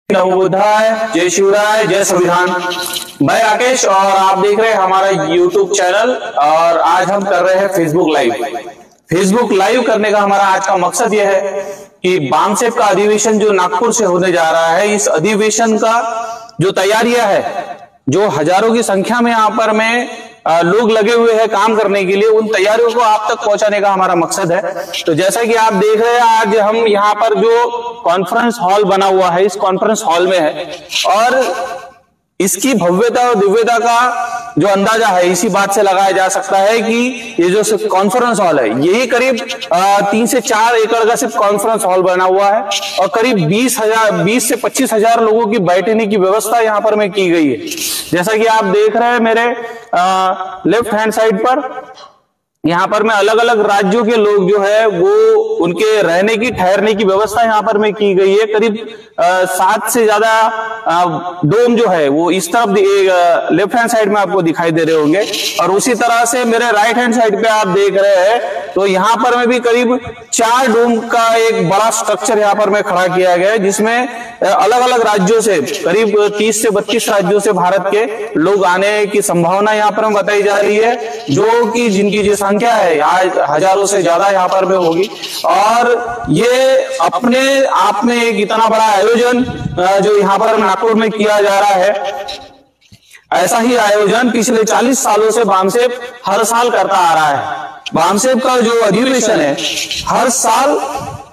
नवोदय, जय शिवराय, जय संविधान। मैं राकेश और आप देख रहे हैं हमारा यूट्यूब चैनल। और आज हम कर रहे हैं फेसबुक लाइव। फेसबुक लाइव करने का हमारा आज का मकसद यह है कि बामसेफ का अधिवेशन जो नागपुर से होने जा रहा है, इस अधिवेशन का जो तैयारियां है, जो हजारों की संख्या में यहाँ पर लोग लगे हुए हैं काम करने के लिए, उन तैयारियों को आप तक पहुंचाने का हमारा मकसद है। तो जैसा कि आप देख रहे हैं, आज हम यहाँ पर जो कॉन्फ्रेंस हॉल बना हुआ है, इस कॉन्फ्रेंस हॉल में है और इसकी भव्यता और दिव्यता का जो अंदाजा है इसी बात से लगाया जा सकता है कि ये जो कॉन्फ्रेंस हॉल है, यही करीब 3 से 4 एकड़ का सिर्फ कॉन्फ्रेंस हॉल बना हुआ है और करीब 20 से 25,000 लोगों की बैठने की व्यवस्था यहाँ पर में की गई है। जैसा कि आप देख रहे हैं मेरे लेफ्ट हैंड साइड पर, यहाँ पर में अलग अलग राज्यों के लोग जो है वो उनके रहने की ठहरने की व्यवस्था यहाँ पर में की गई है। करीब 7 से ज्यादा डोम जो है वो इस तरफ लेफ्ट हैंड साइड में आपको दिखाई दे रहे होंगे और उसी तरह से मेरे राइट हैंड साइड पे आप देख रहे हैं तो यहाँ पर में भी करीब 4 डोम का एक बड़ा स्ट्रक्चर यहाँ पर में खड़ा किया गया है, जिसमें अलग अलग राज्यों से करीब 30 से 32 राज्यों से भारत के लोग आने की संभावना यहाँ पर बताई जा रही है, जो कि जिनकी जो संख्या है आज हजारों से ज्यादा यहाँ पर में होगी। और ये अपने आप में एक इतना बड़ा आयोजन जो यहाँ पर नागपुर में किया जा रहा है, ऐसा ही आयोजन पिछले 40 सालों से बामसेफ हर साल करता आ रहा है। बामसेफ का जो अधिवेशन है हर साल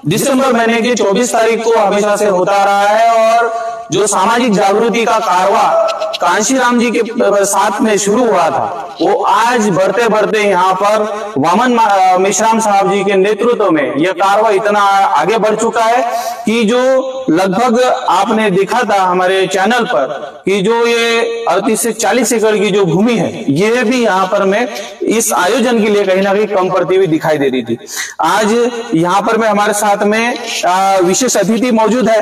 दिसंबर महीने की 24 तारीख को हमेशा से होता रहा है और जो सामाजिक जागृति का कारवा कांशीराम जी के साथ में शुरू हुआ था, वो आज बढ़ते बढ़ते यहाँ पर वामन मेश्राम साहब जी के नेतृत्व में यह कारवा इतना आगे बढ़ चुका है कि जो लगभग आपने देखा था हमारे चैनल पर कि जो ये 38 से 40 एकड़ की जो भूमि है, ये भी यहाँ पर में इस आयोजन के लिए कहीं ना कहीं कम पड़ती हुई दिखाई दे रही थी। आज यहाँ पर में हमारे साथ में विशेष अतिथि मौजूद है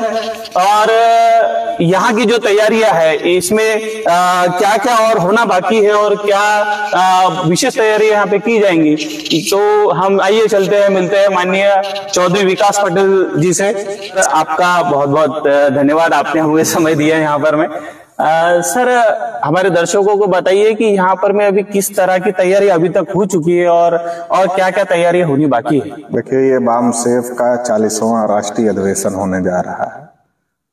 और यहाँ की जो तैयारियां है इसमें क्या क्या और होना बाकी है और क्या विशेष तैयारियां यहाँ पे की जाएंगी, तो हम आइए चलते हैं, मिलते हैं माननीय चौधरी विकास पटेल जी से। आपका बहुत बहुत धन्यवाद, आपने हमें समय दिया यहाँ पर में। सर, हमारे दर्शकों को बताइए कि यहाँ पर में अभी किस तरह की तैयारी अभी तक हो चुकी है और क्या क्या तैयारियां होनी बाकी है। देखिए, ये बामसेफ का 40वां राष्ट्रीय अधिवेशन होने जा रहा है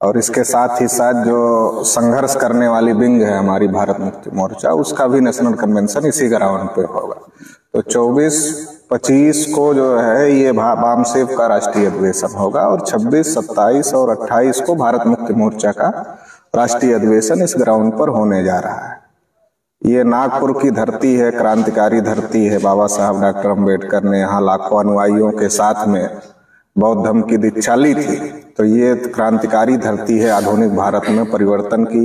और इसके साथ ही साथ जो संघर्ष करने वाली विंग है हमारी भारत मुक्ति मोर्चा, उसका भी नेशनल कन्वेंशन इसी ग्राउंड पे होगा। तो 24-25 को जो है ये बामसेफ का राष्ट्रीय अधिवेशन होगा और 26, 27 और 28 को भारत मुक्ति मोर्चा का राष्ट्रीय अधिवेशन इस ग्राउंड पर होने जा रहा है। ये नागपुर की धरती है, क्रांतिकारी धरती है। बाबा साहब डॉक्टर अम्बेडकर ने यहाँ लाखों अनुयायियों के साथ में बौद्ध धर्म की दीक्षा ली थी। तो ये क्रांतिकारी धरती है, आधुनिक भारत में परिवर्तन की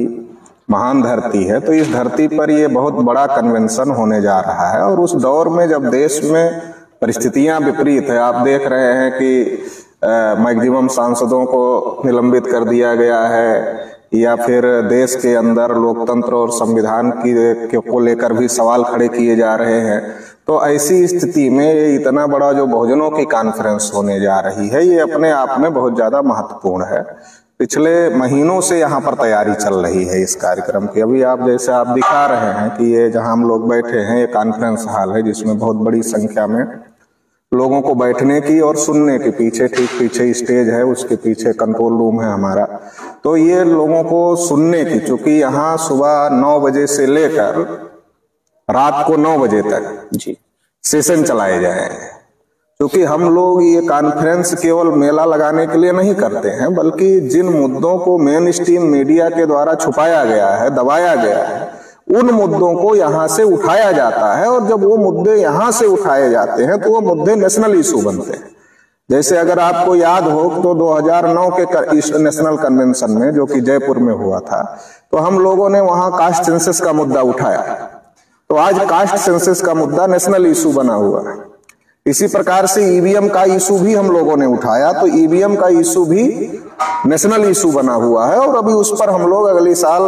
महान धरती है। तो इस धरती पर ये बहुत बड़ा कन्वेंशन होने जा रहा है और उस दौर में जब देश में परिस्थितियां विपरीत है, आप देख रहे हैं कि मैक्सिमम सांसदों को निलंबित कर दिया गया है या फिर देश के अंदर लोकतंत्र और संविधान को लेकर भी सवाल खड़े किए जा रहे हैं। तो ऐसी स्थिति में ये इतना बड़ा जो बहुजनों की कॉन्फ्रेंस होने जा रही है, ये अपने आप में बहुत ज्यादा महत्वपूर्ण है। पिछले महीनों से यहाँ पर तैयारी चल रही है इस कार्यक्रम की। अभी आप जैसे आप दिखा रहे हैं कि ये जहाँ हम लोग बैठे हैं, ये कॉन्फ्रेंस हॉल है जिसमें बहुत बड़ी संख्या में लोगों को बैठने की और सुनने के पीछे, ठीक पीछे स्टेज है, उसके पीछे कंट्रोल रूम है हमारा। तो ये लोगों को सुनने की, चूंकि यहाँ सुबह 9 बजे से लेकर रात को 9 बजे तक जी सेशन चलाए जाए, क्योंकि हम लोग ये कॉन्फ्रेंस केवल मेला लगाने के लिए नहीं करते हैं, बल्कि जिन मुद्दों को मेन स्ट्रीम मीडिया के द्वारा छुपाया गया है, दबाया गया है, उन मुद्दों को यहाँ से उठाया जाता है और जब वो मुद्दे यहाँ से उठाए जाते हैं तो वो मुद्दे नेशनल इशू बनते हैं। जैसे अगर आपको याद हो तो 2009 के नेशनल कन्वेंशन में, जो कि जयपुर में हुआ था, तो हम लोगों ने वहां कास्ट सेंसस का मुद्दा उठाया। तो आज कास्ट सेंसस का मुद्दा नेशनल इशू बना हुआ है। इसी प्रकार से ईवीएम का इशू भी हम लोगों ने उठाया, तो ईवीएम का इशू भी नेशनल इशू बना हुआ है। और अभी उस पर हम लोग अगली साल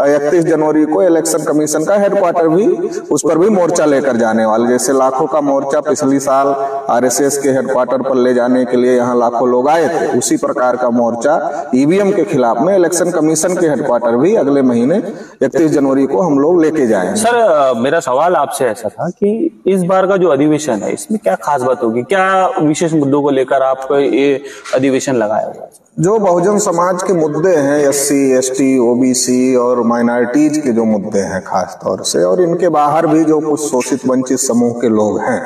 31 जनवरी को इलेक्शन कमीशन का हेडक्वार्टर भी, उस पर भी मोर्चा लेकर जाने वाले। जैसे लाखों का मोर्चा पिछली साल आरएसएस के हेडक्वार्टर पर ले जाने के लिए यहाँ लाखों लोग आए थे, उसी प्रकार का मोर्चा ईवीएम के खिलाफ में इलेक्शन कमीशन के हेडक्वार्टर भी अगले महीने 31 जनवरी को हम लोग लेके जाएंगे। सर मेरा सवाल आपसे ऐसा था कि इस बार का जो अधिवेशन है इसमें क्या खास बात होगी, क्या विशेष मुद्दों को लेकर आप ये अधिवेशन लगाया हुआ है? जो बहुजन समाज के मुद्दे हैं, एससी, एसटी, ओबीसी और माइनॉरिटीज के जो मुद्दे हैं खास तौर से, और इनके बाहर भी जो कुछ शोषित वंचित समूह के लोग हैं,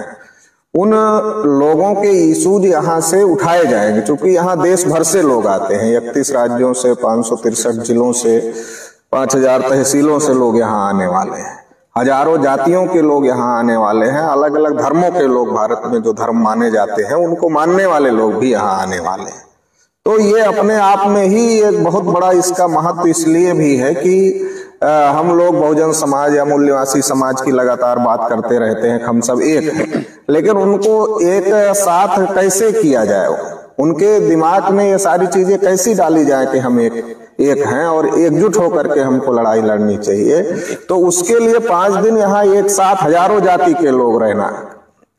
उन लोगों के इशूज यहाँ से उठाए जाएंगे। क्योंकि यहाँ देश भर से लोग आते हैं, 31 राज्यों से, 563 जिलों से, 5000 तहसीलों से लोग यहाँ आने वाले हैं। हजारों जातियों के लोग यहाँ आने वाले हैं। अलग अलग धर्मों के लोग, भारत में जो धर्म माने जाते हैं उनको मानने वाले लोग भी यहाँ आने वाले हैं। तो ये अपने आप में ही एक बहुत बड़ा इसका महत्व इसलिए भी है कि हम लोग बहुजन समाज या मूल्यवासी समाज की लगातार बात करते रहते हैं, हम सब एक हैं, लेकिन उनको एक साथ कैसे किया जाए, उनके दिमाग में ये सारी चीजें कैसी डाली जाए कि हम एक हैं और एकजुट होकर के हमको लड़ाई लड़नी चाहिए। तो उसके लिए 5 दिन यहाँ एक साथ हजारों जाति के लोग रहना,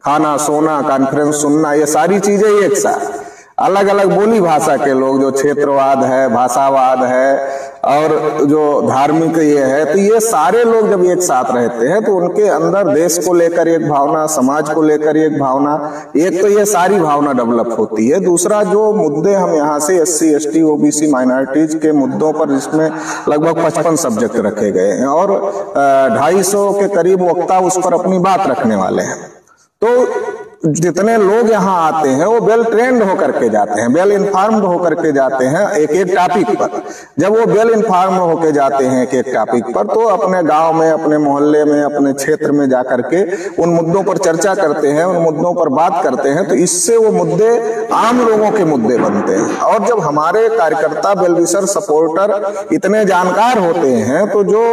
खाना, सोना, कॉन्फ्रेंस सुनना, ये सारी चीजें एक साथ। अलग अलग बोली भाषा के लोग, जो क्षेत्रवाद है, भाषावाद है और जो धार्मिक ये है, तो ये सारे लोग जब एक साथ रहते हैं तो उनके अंदर देश को लेकर एक भावना, समाज को लेकर एक भावना, एक तो ये सारी भावना डेवलप होती है। दूसरा, जो मुद्दे हम यहाँ से एससी, एसटी, ओबीसी, माइनॉरिटीज के मुद्दों पर, जिसमें लगभग 55 सब्जेक्ट रखे गए हैं और 250 के करीब वक्ता उस पर अपनी बात रखने वाले हैं। तो जितने लोग यहाँ आते हैं वो वेल ट्रेंड होकर के जाते हैं, वेल इन्फॉर्म्ड होकर के जाते हैं एक एक टॉपिक पर। जब वो वेल इन्फॉर्म्ड होकर जाते हैं एक एक टॉपिक पर, तो अपने गांव में, अपने मोहल्ले में, अपने क्षेत्र में जाकर के उन मुद्दों पर चर्चा करते हैं, उन मुद्दों पर बात करते हैं। तो इससे वो मुद्दे आम लोगों के मुद्दे बनते हैं। और जब हमारे कार्यकर्ता, वेलविशर, सपोर्टर इतने जानकार होते हैं, तो जो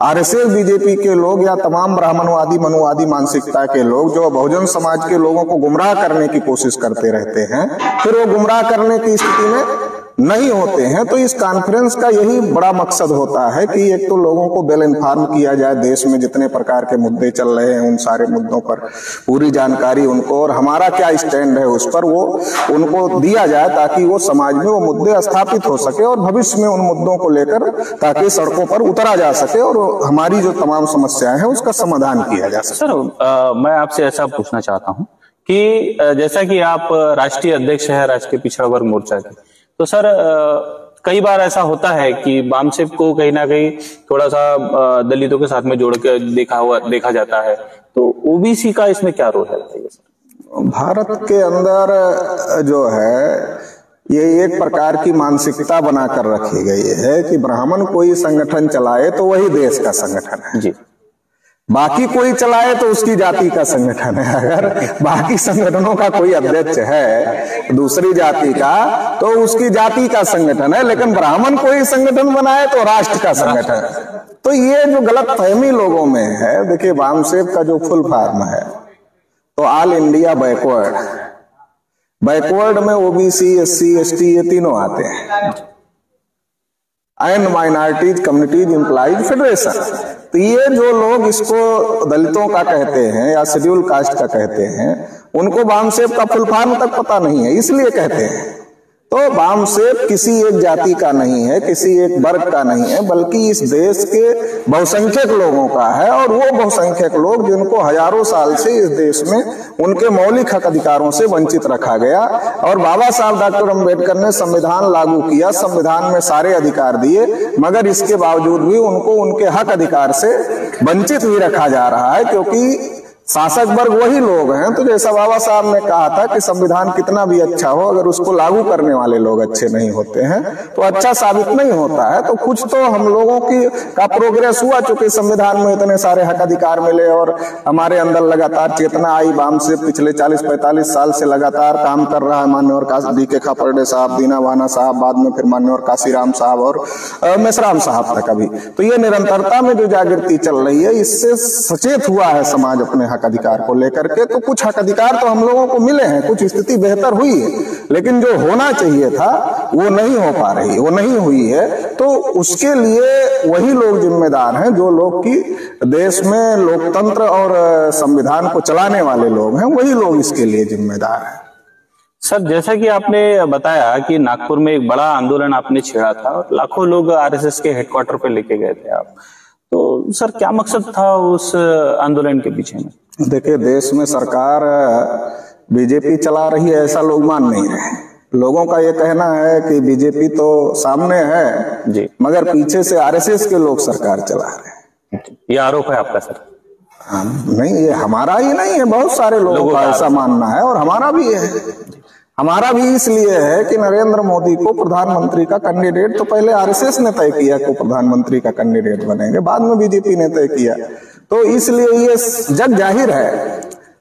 आरएसएस, बीजेपी के लोग या तमाम ब्राह्मणवादी, मनुवादी मानसिकता के लोग जो बहुजन समाज के लोगों को गुमराह करने की कोशिश करते रहते हैं, फिर वो गुमराह करने की स्थिति में नहीं होते हैं। तो इस कॉन्फ्रेंस का यही बड़ा मकसद होता है कि एक तो लोगों को वेल इन्फॉर्म किया जाए, देश में जितने प्रकार के मुद्दे चल रहे हैं उन सारे मुद्दों पर पूरी जानकारी उनको, और हमारा क्या स्टैंड है उस पर वो उनको दिया जाए, ताकि वो समाज में वो मुद्दे स्थापित हो सके और भविष्य में उन मुद्दों को लेकर ताकि सड़कों पर उतरा जा सके और हमारी जो तमाम समस्याएं हैं उसका समाधान किया जा सके। सर मैं आपसे ऐसा पूछना चाहता हूँ कि जैसा कि आप राष्ट्रीय अध्यक्ष है राष्ट्रीय पिछड़ा वर्ग मोर्चा के, तो सर कई बार ऐसा होता है कि बामसेफ को कहीं ना कहीं थोड़ा सा दलितों के साथ में जोड़ के देखा जाता है, तो ओबीसी का इसमें क्या रोल है? भारत के अंदर जो है ये एक प्रकार की मानसिकता बनाकर रखी गई है कि ब्राह्मण कोई संगठन चलाए तो वही देश का संगठन है जी, बाकी कोई चलाए तो उसकी जाति का संगठन है। अगर बाकी संगठनों का कोई अध्यक्ष है दूसरी जाति का तो उसकी जाति का संगठन है, लेकिन ब्राह्मण कोई संगठन बनाए तो राष्ट्र का संगठन है। तो ये जो गलत फहमी लोगों में है, देखिए बामसेफ का जो फुल फॉर्म है तो ऑल इंडिया बैकवर्ड, बैकवर्ड में ओबीसी, एससी, एसटी ये तीनों आते हैं, and minorities communities employees federation. तो ये जो लोग इसको दलितों का कहते हैं या शेड्यूल कास्ट का कहते हैं, उनको बामसेफ का फुल फॉर्म तक पता नहीं है, इसलिए कहते हैं। तो बामसेफ किसी एक जाति का नहीं है, किसी एक वर्ग का नहीं है, बल्कि इस देश के बहुसंख्यक लोगों का है। और वो बहुसंख्यक लोग जिनको हजारों साल से इस देश में उनके मौलिक हक अधिकारों से वंचित रखा गया, और बाबा साहब डॉक्टर अम्बेडकर ने संविधान लागू किया, संविधान में सारे अधिकार दिए, मगर इसके बावजूद भी उनको उनके हक अधिकार से वंचित ही रखा जा रहा है, क्योंकि शासक वर्ग वही लोग हैं। तो जैसा बाबा साहब ने कहा था कि संविधान कितना भी अच्छा हो, अगर उसको लागू करने वाले लोग अच्छे नहीं होते हैं तो अच्छा साबित नहीं होता है। तो कुछ तो हम लोगों का प्रोग्रेस हुआ, चूंकि संविधान में इतने सारे हक अधिकार मिले और हमारे अंदर लगातार चेतना आई। बामसेफ पिछले 40-45 साल से लगातार काम कर रहा है। मान्यवर डी.के. खापर्डे साहब, दीना वाना साहब, बाद में फिर मान्यवर काशीराम साहब और मेसराम साहब तक अभी। तो ये निरंतरता में जो जागृति चल रही है, इससे सचेत हुआ है समाज अपने हक अधिकार को लेकर के, तो कुछ हक अधिकार तो हम लोगों को मिले हैं, कुछ स्थिति बेहतर हुई है, लेकिन जो होना चाहिए था वो नहीं हो पा रही, वो नहीं हुई है। तो उसके लिए वही लोग जिम्मेदार हैं, जो लोग की देश में लोकतंत्र और संविधान को चलाने वाले लोग हैं, वही लोग इसके लिए जिम्मेदार हैं। सर, जैसा कि आपने बताया कि नागपुर में एक बड़ा आंदोलन आपने छेड़ा था और लाखों लोग आरएसएस के हेडक्वार्टर पे लेके गए थे आप, तो सर क्या मकसद था उस आंदोलन के पीछे में? देखिए, देश में सरकार बीजेपी चला रही है ऐसा लोग मान नहीं रहे। लोगों का ये कहना है कि बीजेपी तो सामने है जी, मगर पीछे से आरएसएस के लोग सरकार चला रहे हैं। ये आरोप है आपका सर? नहीं, ये हमारा ही नहीं है, बहुत सारे लोगों का ऐसा मानना है और हमारा भी है। हमारा भी इसलिए है कि नरेंद्र मोदी को प्रधानमंत्री का कैंडिडेट तो पहले आरएसएस ने तय किया कि प्रधानमंत्री का कैंडिडेट बनेंगे, बाद में बीजेपी ने तय किया। तो इसलिए ये जग जाहिर है,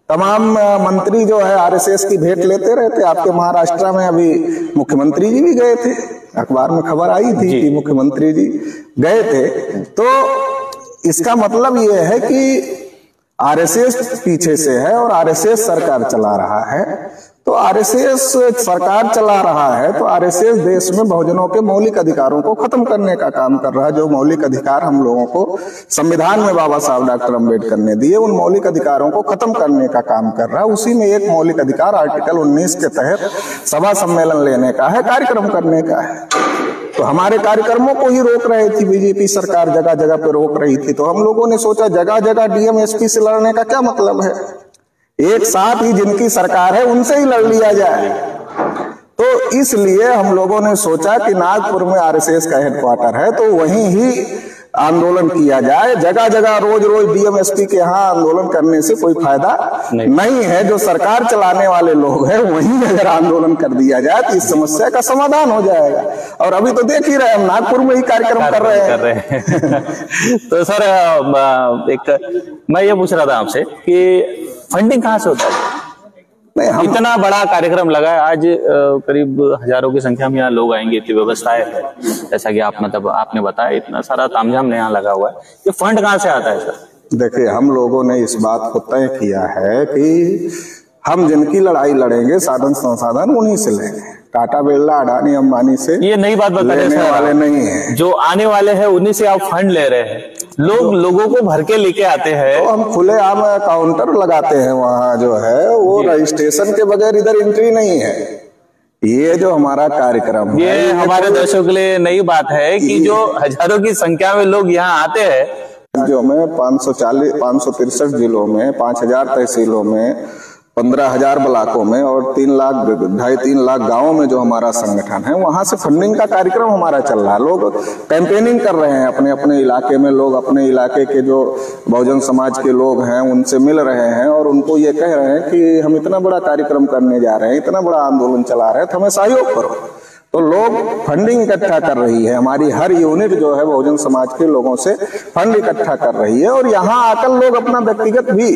तमाम मंत्री जो है आरएसएस की भेंट लेते रहते। आपके महाराष्ट्र में अभी मुख्यमंत्री जी भी गए थे, अखबार में खबर आई थी कि मुख्यमंत्री जी गए थे। तो इसका मतलब ये है कि आरएसएस पीछे से है और आरएसएस सरकार चला रहा है। तो आरएसएस सरकार चला रहा है तो आरएसएस देश में बहुजनों के मौलिक अधिकारों को खत्म करने का काम कर रहा है। जो मौलिक अधिकार हम लोगों को संविधान में बाबा साहब डॉक्टर अम्बेडकर ने दिए, उन मौलिक अधिकारों को खत्म करने का काम कर रहा है। उसी में एक मौलिक अधिकार आर्टिकल 19 के तहत सभा सम्मेलन लेने का है, कार्यक्रम करने का है। तो हमारे कार्यक्रमों को ही रोक रही थी बीजेपी सरकार, जगह जगह पे रोक रही थी। तो हम लोगों ने सोचा जगह जगह डीएम एसपी से लड़ने का क्या मतलब है, एक साथ ही जिनकी सरकार है उनसे ही लड़ लिया जाए। तो इसलिए हम लोगों ने सोचा कि नागपुर में आरएसएस का हेडक्वार्टर है तो वहीं ही आंदोलन किया जाए। जगह जगह रोज रोज डीएम एसपी के यहाँ आंदोलन करने से कोई फायदा नहीं है। जो सरकार चलाने वाले लोग हैं वहीं अगर आंदोलन कर दिया जाए तो इस समस्या का समाधान हो जाएगा। और अभी तो देख ही रहे हम नागपुर में ही कार्यक्रम कर रहे हैं। तो सर मैं ये पूछ रहा था आपसे कि फंडिंग कहाँ से होता है? नहीं, इतना बड़ा कार्यक्रम लगा है, आज करीब हजारों की संख्या में यहाँ लोग आएंगे, इतनी व्यवस्थाएं है, जैसा कि आपने बताया, इतना सारा तामझाम यहाँ लगा हुआ है। ये फंड कहाँ से आता है सर? देखिए, हम लोगों ने इस बात को तय किया है कि हम जिनकी लड़ाई लड़ेंगे साधन संसाधन उन्हीं से लेंगे। टाटा बिरला अडानी अंबानी से ये नई बात बताने वाले नहीं है, जो आने वाले हैं उन्हीं से आप फंड ले रहे हैं। लोगों को भर के लेके आते हैं। तो हम खुले आम काउंटर लगाते हैं वहाँ, जो है वो रजिस्ट्रेशन के बगैर इधर एंट्री नहीं है। ये जो हमारा कार्यक्रम ये हमारे दर्शकों के लिए नई बात है कि जो हजारों की संख्या में लोग यहाँ आते हैं। राज्यों में 563 जिलों में 5000 तहसीलों में 15,000 ब्लॉकों में और 2.5-3 लाख गांवों में जो हमारा संगठन है, वहां से फंडिंग का कार्यक्रम हमारा चल रहा है। लोग कैंपेनिंग कर रहे हैं अपने अपने इलाके में। लोग अपने इलाके के जो बहुजन समाज के लोग हैं उनसे मिल रहे हैं और उनको ये कह रहे हैं कि हम इतना बड़ा कार्यक्रम करने जा रहे हैं, इतना बड़ा आंदोलन चला रहे हैं, तो हमें सहयोग करो। तो लोग फंडिंग इकट्ठा कर रही है। हमारी हर यूनिट जो है बहुजन समाज के लोगों से फंड इकट्ठा कर रही है। और यहाँ आकर लोग अपना व्यक्तिगत भी,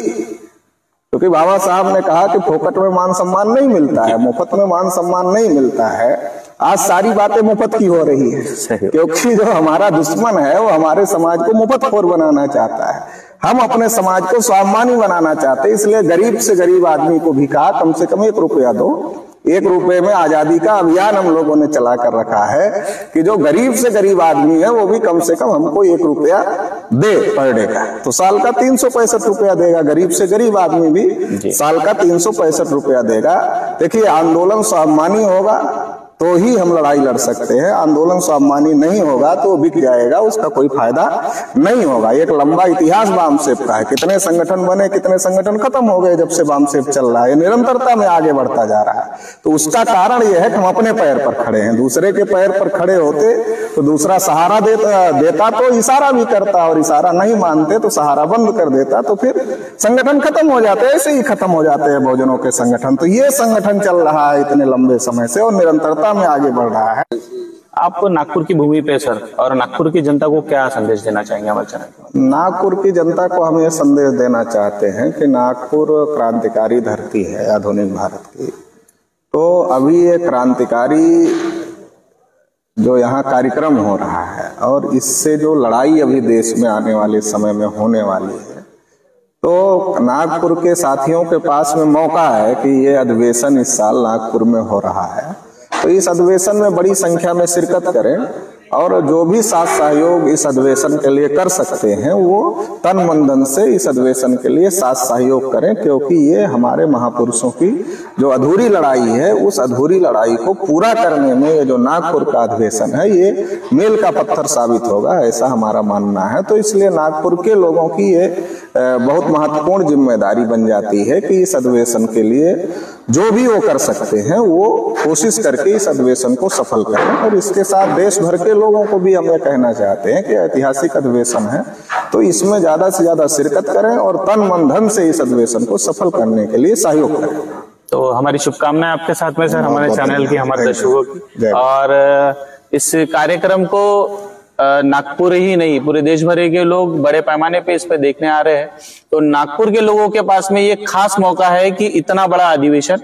क्योंकि बाबा साहब ने कहा कि फोकट में मान सम्मान नहीं मिलता है, मुफ्त में मान सम्मान नहीं मिलता है। आज सारी बातें मुफ्त की हो रही है, क्योंकि जो हमारा दुश्मन है वो हमारे समाज को मुफ्तखोर बनाना चाहता है। हम अपने समाज को स्वाभिमानी बनाना चाहते हैं। इसलिए गरीब से गरीब आदमी को भी कहा कम से कम 1 रुपया दो। 1 रुपए में आजादी का अभियान हम लोगों ने चला कर रखा है कि जो गरीब से गरीब आदमी है वो भी कम से कम हमको 1 रुपया दे पर डे का। तो साल का 365 रुपया देगा। गरीब से गरीब आदमी भी साल का 365 रुपया देगा। देखिए, आंदोलन स्वाभिमानी होगा तो ही हम लड़ाई लड़ सकते हैं। आंदोलन स्वाभिमानी नहीं होगा तो बिक जाएगा, उसका कोई फायदा नहीं होगा। एक लंबा इतिहास वामसेफ का है, कितने संगठन बने, कितने संगठन खत्म हो गए जब से वामसेफ चल रहा है। निरंतरता में आगे बढ़ता जा रहा है। तो उसका कारण यह है कि हम अपने पैर पर खड़े हैं। दूसरे के पैर पर खड़े होते तो दूसरा सहारा देता तो इशारा भी करता, और इशारा नहीं मानते तो सहारा बंद कर देता, तो फिर संगठन खत्म हो जाते। ऐसे ही खत्म हो जाते हैं बहुजनों के संगठन। तो ये संगठन चल रहा है इतने लंबे समय से और निरंतरता में आगे बढ़ रहा है। आप नागपुर की भूमि पे सर और नागपुर की जनता को क्या संदेश देना चाहेंगे हमारे चैनल? नागपुर की जनता को हम ये संदेश देना चाहते हैं कि नागपुर क्रांतिकारी धरती है आधुनिक भारत की। तो अभी ये क्रांतिकारी जो यहाँ कार्यक्रम हो रहा है और इससे जो लड़ाई अभी देश में आने वाले समय में होने वाली है, तो नागपुर के साथियों के पास में मौका है कि ये अधिवेशन इस साल नागपुर में हो रहा है, तो इस अधिवेशन में बड़ी संख्या में शिरकत करें और जो भी साथ सहयोग इस अधिवेशन के लिए कर सकते हैं वो तन मन धन से इस अधिवेशन के लिए साथ सहयोग करें, क्योंकि ये हमारे महापुरुषों की जो अधूरी लड़ाई है उस अधूरी लड़ाई को पूरा करने में ये जो नागपुर का अधिवेशन है ये मील का पत्थर साबित होगा, ऐसा हमारा मानना है। तो इसलिए नागपुर के लोगों की ये बहुत महत्वपूर्ण जिम्मेदारी बन जाती है कि इस अधिवेशन के लिए जो भी वो कर सकते हैं वो कोशिश करके इस अधिवेशन को सफल करें। और इसके साथ देश भर के लोगों को भी हम ये कहना चाहते हैं कि ऐतिहासिक अधिवेशन है तो इसमें ज्यादा से ज्यादा शिरकत करें और तन मन धन से इस अधिवेशन को सफल करने के लिए सहयोग करें। तो हमारी शुभकामनाएं आपके साथ में सर, हमारे चैनल की, हमारे दर्शकों की। और इस कार्यक्रम को नागपुर ही नहीं पूरे देश भर के लोग बड़े पैमाने पे इस पे देखने आ रहे हैं। तो नागपुर के लोगों के पास में ये खास मौका है कि इतना बड़ा अधिवेशन,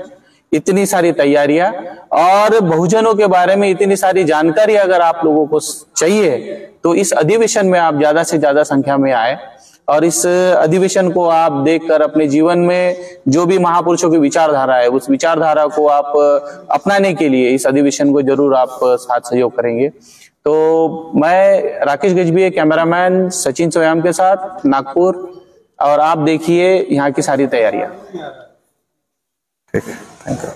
इतनी सारी तैयारियां और बहुजनों के बारे में इतनी सारी जानकारी अगर आप लोगों को चाहिए तो इस अधिवेशन में आप ज्यादा से ज्यादा संख्या में आए और इस अधिवेशन को आप देखकर अपने जीवन में जो भी महापुरुषों की विचारधारा है उस विचारधारा को आप अपनाने के लिए इस अधिवेशन को जरूर आप साथ सहयोग करेंगे। तो मैं राकेश गजबी, कैमरामैन सचिन सोयाम के साथ नागपुर, और आप देखिए यहाँ की सारी तैयारियां। ठीक है, थैंक यू।